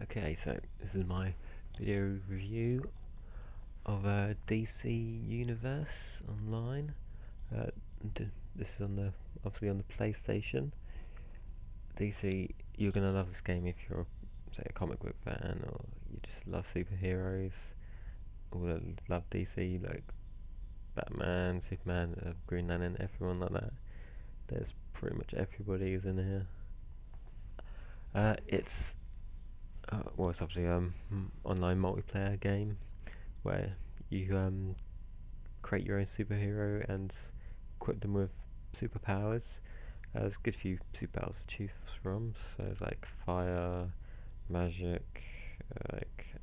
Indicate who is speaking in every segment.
Speaker 1: Okay, so this is my video review of DC Universe Online. Uh, this is obviously on the PlayStation. DC, you're gonna love this game if you're, say, a comic book fan or you just love superheroes or love DC, like Batman, Superman, Green Lantern, everyone like that. There's pretty much everybody is in here. It's it's obviously online multiplayer game where you create your own superhero and equip them with superpowers. There's a good few superpowers to choose from, so it's like fire, magic,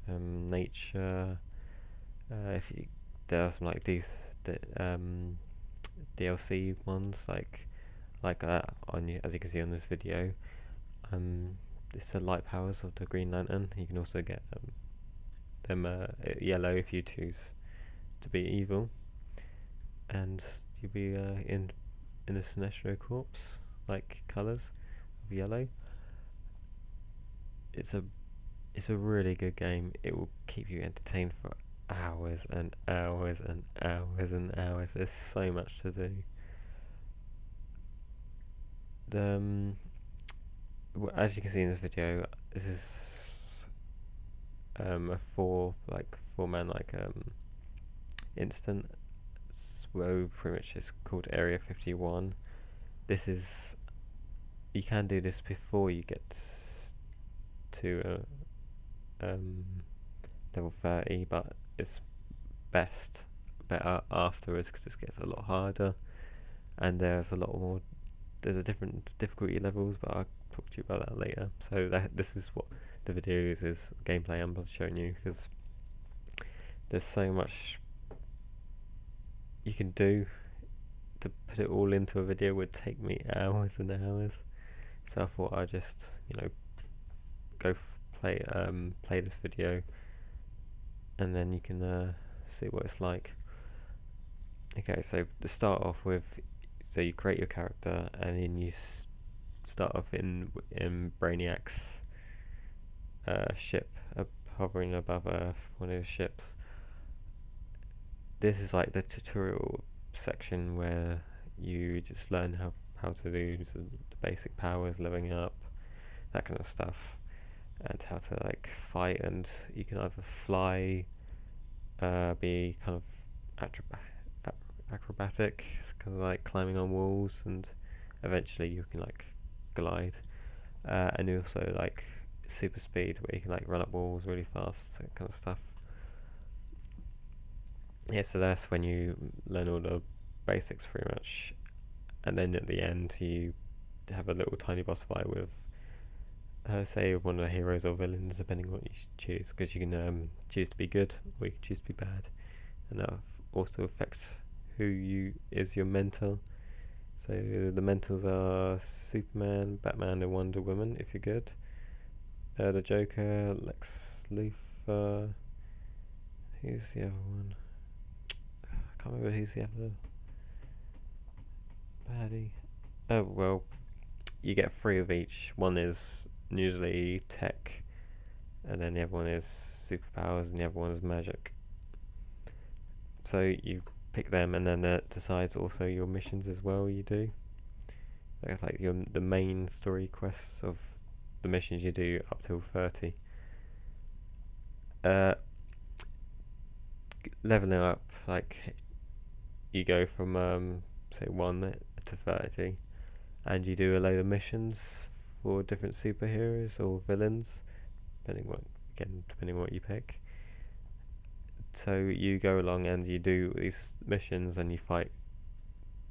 Speaker 1: nature. If you, there are some like these DLC ones, on you, as you can see on this video. Um, it's the light powers of the Green Lantern. You can also get them yellow if you choose to be evil, and you'll be in the Sinestro Corps like colours of yellow. It's a really good game. It will keep you entertained for hours and hours and hours and hours. There's so much to do. The as you can see in this video, this is a four man instant. Where pretty much it's called Area 51. This is, you can do this before you get to level 30, but it's better afterwards because this gets a lot harder and there's a lot more. There's a different difficulty levels, but I'll talk to you about that later. So this is what the video is gameplay I'm showing you, because there's so much you can do. To put it all into a video would take me hours and hours. So I thought I'd just, go play this video, and then you can see what it's like. Okay, so to start off with, so you create your character, and then you start off in Brainiac's ship, hovering above Earth, one of his ships. This is like the tutorial section where you just learn how to do the basic powers, leveling up, that kind of stuff, and how to like fight. And you can either fly, be kind of acrobatic, kind of like climbing on walls, and eventually you can like glide, and you also like super speed, where you can like run up walls really fast, that kind of stuff. Yeah, so that's when you learn all the basics pretty much, and then at the end you have a little tiny boss fight with say one of the heroes or villains, depending on what you choose, because you can choose to be good or you can choose to be bad, and that also affects who is your mentor. So the mentors are Superman, Batman, and Wonder Woman if you're good. The Joker, Lex Luthor. Who's the other one? I can't remember who's the other baddie. Oh well, you get three of each. One is usually tech, and then the other one is superpowers, and the other one is magic. So you pick them, and then that decides also your missions as well. You do. That's like the main story quests of the missions you do up till 30. Leveling up, like you go from say 1 to 30, and you do a load of missions for different superheroes or villains, depending what you pick. So you go along and you do these missions, and you fight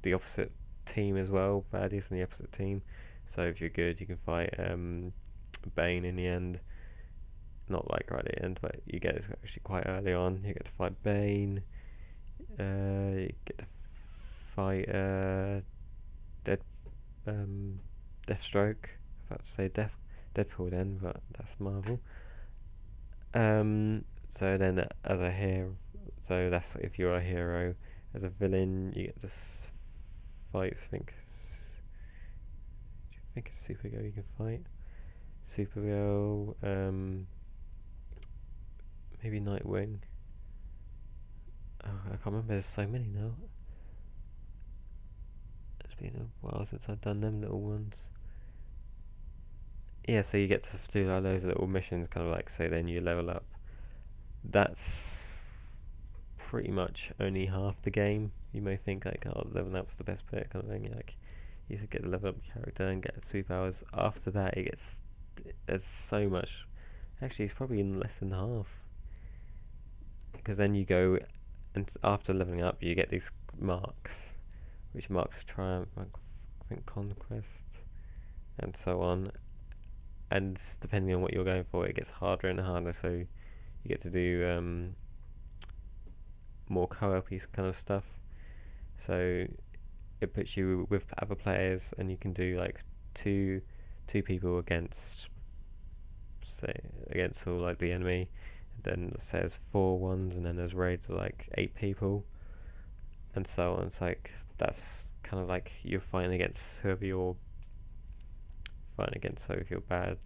Speaker 1: the opposite team as well, baddies in the opposite team. So if you're good, you can fight Bane in the end. Not like right at the end, but you get it actually quite early on. You get to fight Bane. You get to fight Dead Deathstroke. I was about to say Deadpool then, but that's Marvel. So then as a hero, so that's if you're a hero. As a villain, you get to fight. I think it's Supergirl you can fight. Supergirl, maybe Nightwing. Oh, I can't remember. There's so many now. It's been a while since I've done them little ones. Yeah, so you get to do like those little missions, kind of like, so then you level up. That's pretty much only half the game. You may think like, oh, leveling up's the best bit, kind of thing. Like, you should get the level up character and get superpowers. After that, there's so much. Actually, it's probably in less than half. Because then you go, and after leveling up, you get these marks, which marks triumph, I think conquest, and so on. And depending on what you're going for, it gets harder and harder. So you get to do more co-op kind of stuff. So it puts you with other players, and you can do like two people against, say, against all like the enemy. And then it says 4 ones, and then there's raids of like 8 people, and so on. It's like that's kind of like you're fighting against whoever you're fighting against. So if you're bad,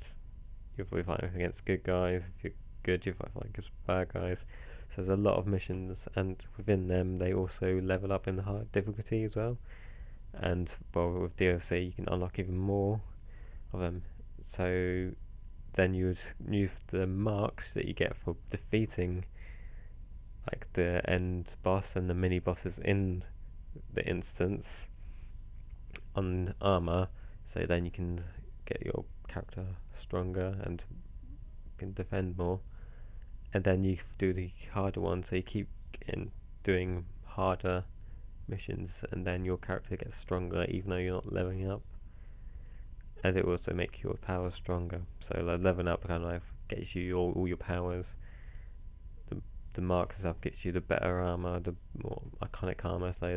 Speaker 1: you're fighting against good guys. If you're good, you're fighting against bad guys. So there's a lot of missions, and within them they also level up in the hard difficulty as well. And well, with DLC you can unlock even more of them. So then you would use the marks that you get for defeating like the end boss and the mini bosses in the instance on armor. So then you can get your character stronger and can defend more. And then you do the harder ones, so you keep doing harder missions, and then your character gets stronger even though you're not leveling up. And it will also make your powers stronger. So like leveling up kind of like gets you all your powers. The marks stuff gets you the better armor, the more iconic armor. So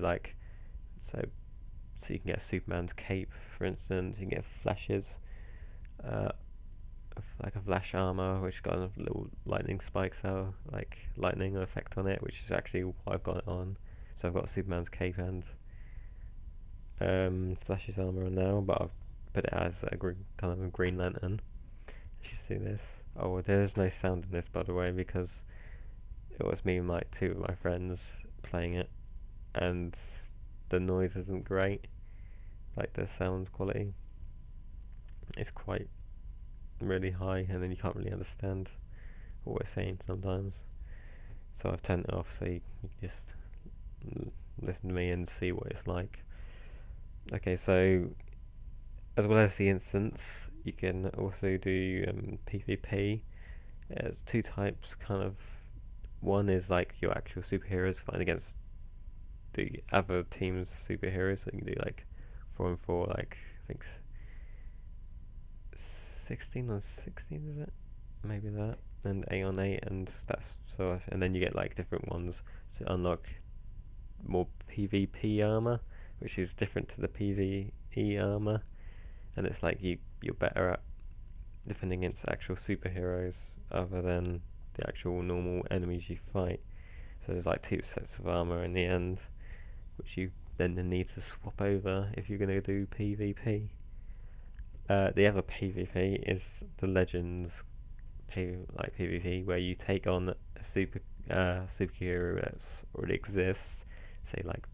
Speaker 1: you can get Superman's cape, for instance. You can get flashes. Like a flash armor, which got a little lightning spikes out, like lightning effect on it, which is actually what I've got it on. So I've got Superman's cape and Flash's armor on now, but I've put it as a kind of a Green Lantern. You should see this. Oh, there's no sound in this, by the way, because it was me and like 2 of my friends playing it, and the noise isn't great. Like the sound quality, it's quite really high, and then you can't really understand what we're saying sometimes. So I've turned it off so you can just listen to me and see what it's like. Okay, so as well as the instance, you can also do PvP. There's 2 types, kind of. One is like your actual superheroes fighting against the other team's superheroes. So you can do like 4 and 4, like I think 16 on 16, is it? Maybe that. And 8 on 8, and that's so. And then you get like different ones to unlock more PvP armor, which is different to the PvE armor. And it's like you're better at defending against actual superheroes other than the actual normal enemies you fight. So there's like 2 sets of armor in the end, which you then need to swap over if you're going to do PvP. The other PvP is the Legends PvP, where you take on a superhero that's already exists, say like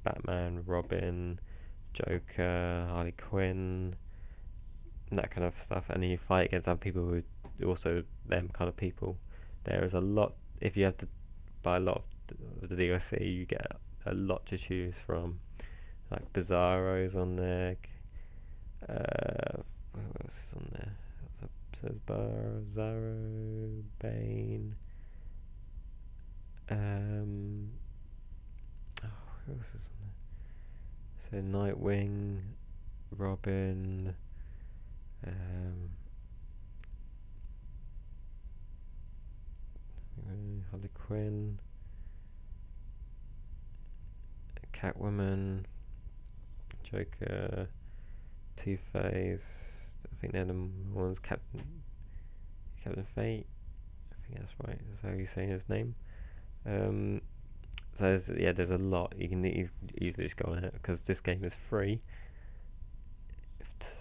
Speaker 1: Batman, Robin, Joker, Harley Quinn, that kind of stuff, and then you fight against other people who are also them kind of people. There is a lot. If you have to buy a lot of the DLC, you get a lot to choose from. Like Bizarro's on there. What else is on there? Says Bizarro, Bane. Who else is on there? So Nightwing, Robin. Harley Quinn, Catwoman, Joker, Two-Face. I think they're the ones. Captain Fate. I think that's right. That's how you say his name. So there's a lot. You can easily just go on it because this game is free.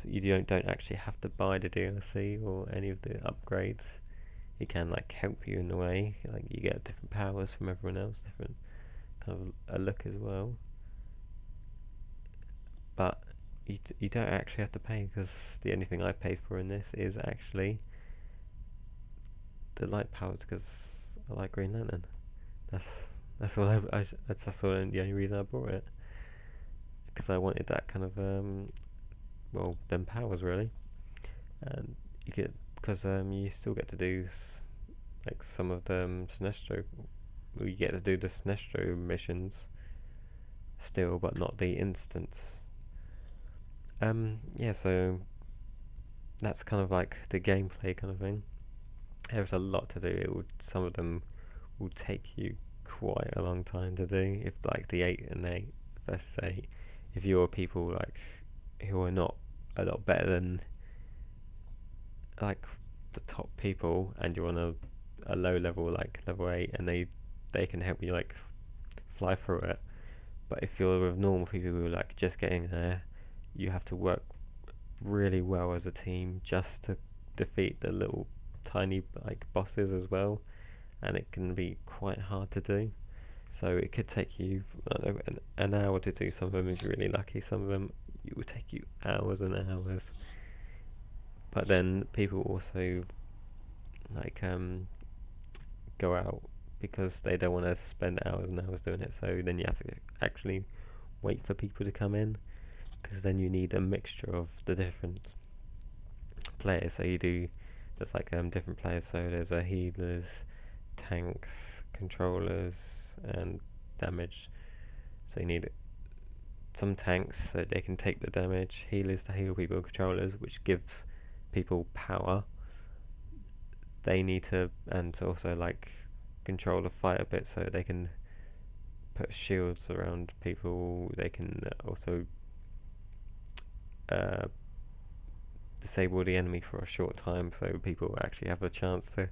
Speaker 1: you don't actually have to buy the DLC or any of the upgrades. It can like help you in a way. Like you get different powers from everyone else, different kind of a look as well. But you don't actually have to pay, because the only thing I pay for in this is actually the light powers, because I like Green Lantern. That's that's all that's all the only reason I bought it, because I wanted that kind of well, them powers really. And you get, because you still get to do like some of the Sinestro. Well, you get to do the Sinestro missions still, but not the instance. Yeah, so that's kind of like the gameplay kind of thing. There's a lot to do. Some of them will take you quite a long time to do. If like the 8 and 8 versus 8, if you're people like who are not a lot better than like the top people, and you're on a low level like level 8, and they can help you like fly through it. But if you're with normal people who are like just getting there, you have to work really well as a team just to defeat the little tiny like bosses as well, and it can be quite hard to do. So it could take you, I don't know, an hour to do some of them if you're really lucky. Some of them it will take you hours and hours. But then people also like go out because they don't want to spend hours and hours doing it. So then you have to actually wait for people to come in, because then you need a mixture of the different players. So you do just like different players. So there's healers, tanks, controllers, and damage. So you need some tanks so they can take the damage, healers to heal people, controllers which gives people power. They need to, and also like control the fight a bit so they can put shields around people. They can also uh, disable the enemy for a short time, so people actually have a chance to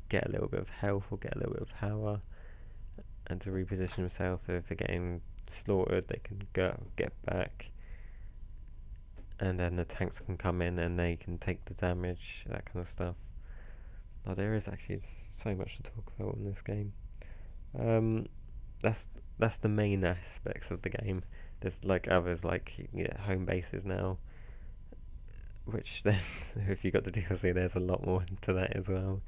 Speaker 1: get a little bit of health or get a little bit of power, and to reposition themselves. If they're getting slaughtered, they can get back, and then the tanks can come in and they can take the damage, that kind of stuff. Now there is actually so much to talk about in this game. Um, that's the main aspects of the game. There's like others, like you can get home bases now, which then if you got the DLC, there's a lot more to that as well,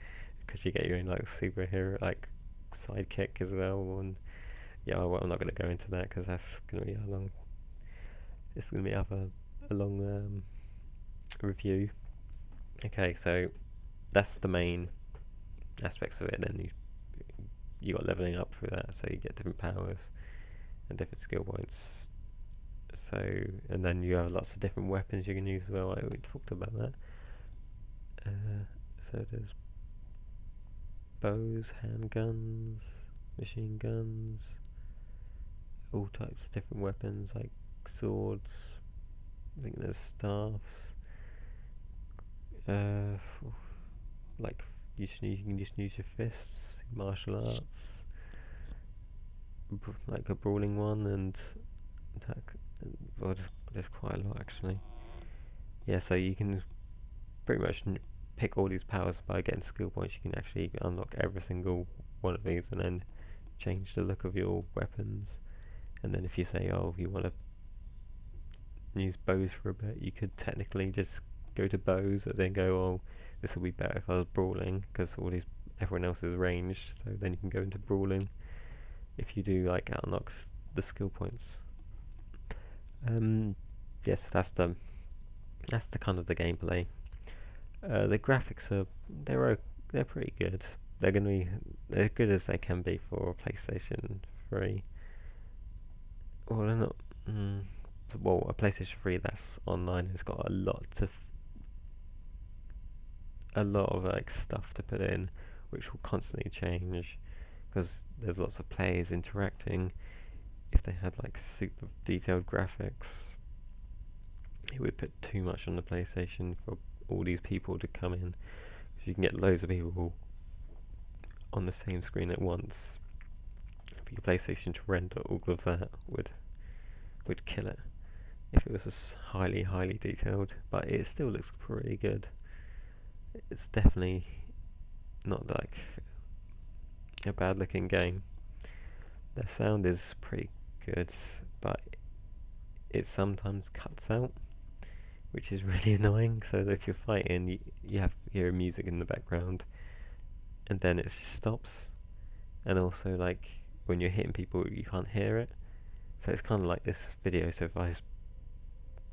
Speaker 1: because you get your own like superhero like sidekick as well. And yeah, well, I'm not going to go into that because that's going to be a long. It's going to be a long review. Okay, so that's the main aspects of it. Then you got leveling up through that, so you get different powers and different skill points. So, and then you have lots of different weapons you can use as well. We talked about that. So there's bows, handguns, machine guns, all types of different weapons like swords. I think there's staffs. Like you can just use your fists, martial arts, like a brawling one, and attack. Well, there's quite a lot actually. Yeah, so you can pretty much pick all these powers by getting skill points. You can actually unlock every single one of these, and then change the look of your weapons. And then if you say, oh, you want to use bows for a bit, you could technically just go to bows and then go, oh, this will be better if I was brawling, because everyone else is ranged. So then you can go into brawling if you do like unlock the skill points. Yes, that's the kind of the gameplay. The graphics they're pretty good. They're good as they can be for PlayStation 3. Well, they're not. Well, a PlayStation 3 that's online has got a lot of like stuff to put in, which will constantly change, because there's lots of players interacting. If they had like super detailed graphics, it would put too much on the PlayStation for all these people to come in. Because you can get loads of people on the same screen at once. For your PlayStation to render all of that would kill it. if it was highly detailed, but it still looks pretty good. It's definitely not like a bad looking game. The sound is pretty good, but it sometimes cuts out, which is really annoying. So that if you're fighting, you have to hear music in the background, and then it just stops. And also, like, when you're hitting people, you can't hear it. So it's kind of like this video. So if I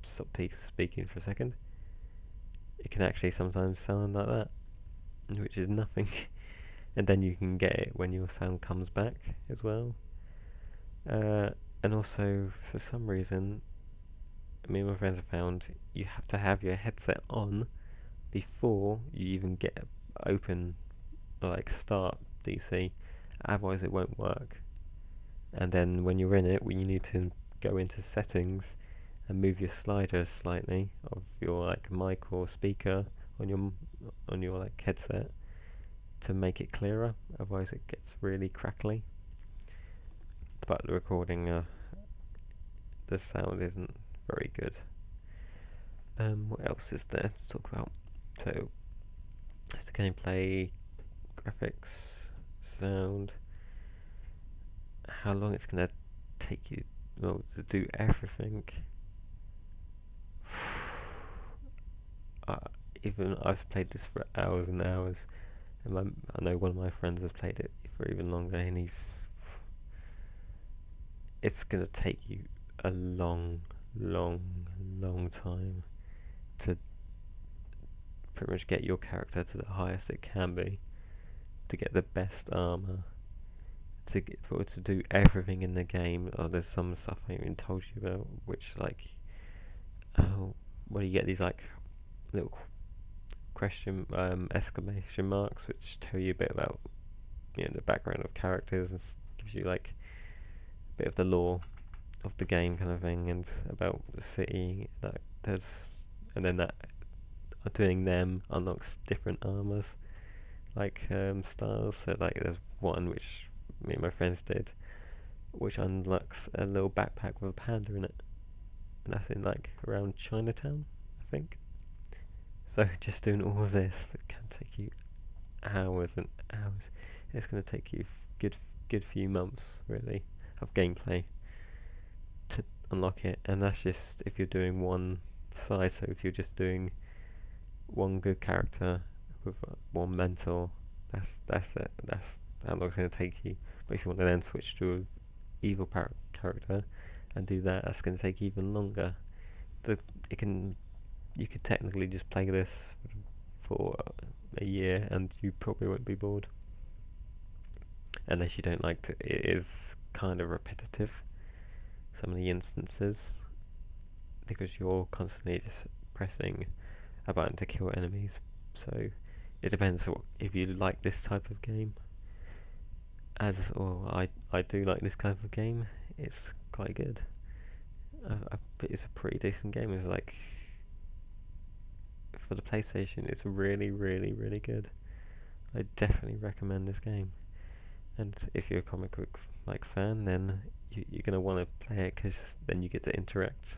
Speaker 1: stop speaking for a second, it can actually sometimes sound like that, which is nothing. And then you can get it when your sound comes back as well. And also, for some reason, me and my friends have found you have to have your headset on before you even get open or like start DC, otherwise it won't work. And then when you're in it, you need to go into settings and move your sliders slightly of your like mic or speaker on your like headset to make it clearer. Otherwise, it gets really crackly. But the recording, the sound isn't very good. What else is there to talk about? So, it's the gameplay, graphics, sound, how long it's gonna take you, well, to do everything. Even I've played this for hours and hours, and I know one of my friends has played it for even longer, and it's gonna take you a long time to pretty much get your character to the highest it can be, to get the best armor, to do everything in the game. Oh, there's some stuff I haven't even told you about, which like, oh, where you get these like little question exclamation marks, which tell you a bit about the background of characters and gives you like a bit of the lore of the game kind of thing, and about the city. That there's, and then that doing them unlocks different armors, like styles. So like there's one which me and my friends did, which unlocks a little backpack with a panda in it, and that's in like around Chinatown, I think. So just doing all of this, it can take you hours and hours. It's going to take you good few months really of gameplay to unlock it, and that's just if you're doing one side. So if you're just doing one good character with one mentor, that's it. That's how long it's going to take you. But if you want to then switch to an evil character and do that, that's going to take even longer. You could technically just play this for a year and you probably won't be bored, unless you don't like it. It is kind of repetitive, some of the instances, because you're constantly just pressing a button to kill enemies. So it depends if you like this type of game. I do like this type of game. It's quite good. It's a pretty decent game. It's like, for the PlayStation, it's really good. I definitely recommend this game. And if you're a comic book like fan, then you're gonna want to play it, because then you get to interact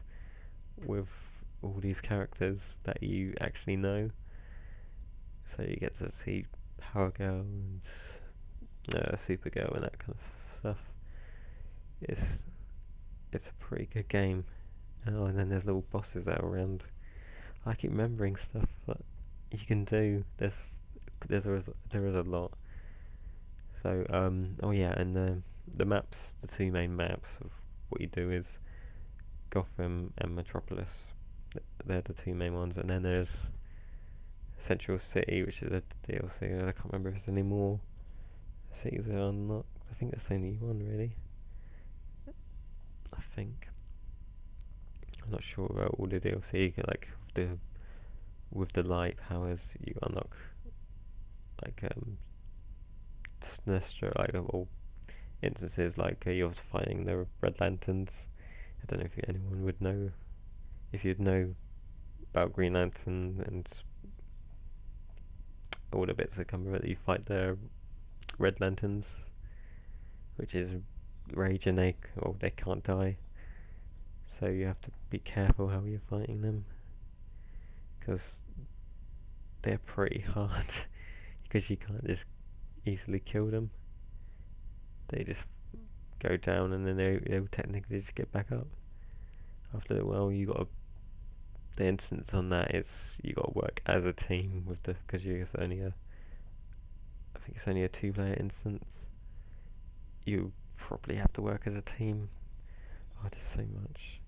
Speaker 1: with all these characters that you actually know. So you get to see Power Girl and Supergirl and that kind of stuff. It's a pretty good game. Oh, and then there's little bosses that are around. I keep remembering stuff that you can do. There is a lot. So oh yeah, and the maps, the two main maps of what you do is Gotham and Metropolis. They're the two main ones, and then there's Central City, which is a DLC. I can't remember if there's any more cities are unlocked. I think there's only one really. I think. I'm not sure about all the DLC. Like with the light powers, you unlock like Sinestro, like of all instances, like you're fighting the Red Lanterns. I don't know if anyone would know, if you'd know about Green Lantern and all the bits that come with it. You fight the Red Lanterns, which is Rage, and they can't die. so you have to be careful how you're fighting them, because they're pretty hard, because you can't just easily kill them. They just go down and then they'll technically just get back up. After a while, the instance on that is you got to work as a team with because I think it's only a 2-player instance. You probably have to work as a team. Oh, there's so much.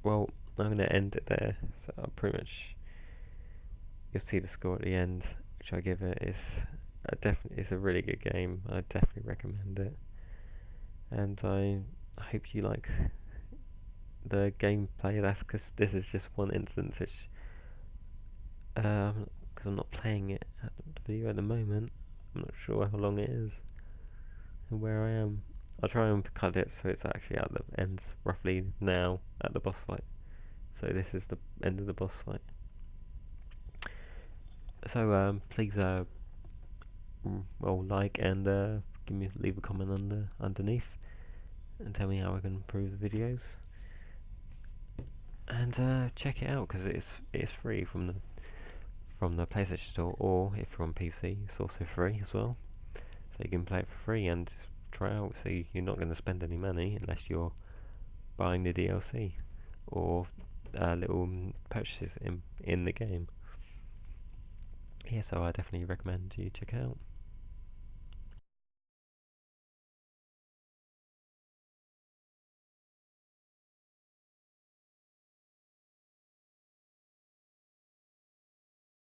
Speaker 1: Well, I'm going to end it there. So I'll pretty much, you'll see the score at the end, which I give it. It's a really good game. I definitely recommend it. And I hope you like the gameplay. That's because this is just one instance, which because I'm not playing it at the video at the moment. I'm not sure how long it is and where I am. I'll try and cut it so it's actually at the ends roughly now at the boss fight. So this is the end of the boss fight. So please like and leave a comment underneath and tell me how I can improve the videos. And check it out because it's free from the PlayStation Store, or if you're on PC, it's also free as well. So you can play it for free and try out. So you're not going to spend any money unless you're buying the DLC or little purchases in the game. Yeah, so I definitely recommend you check it out.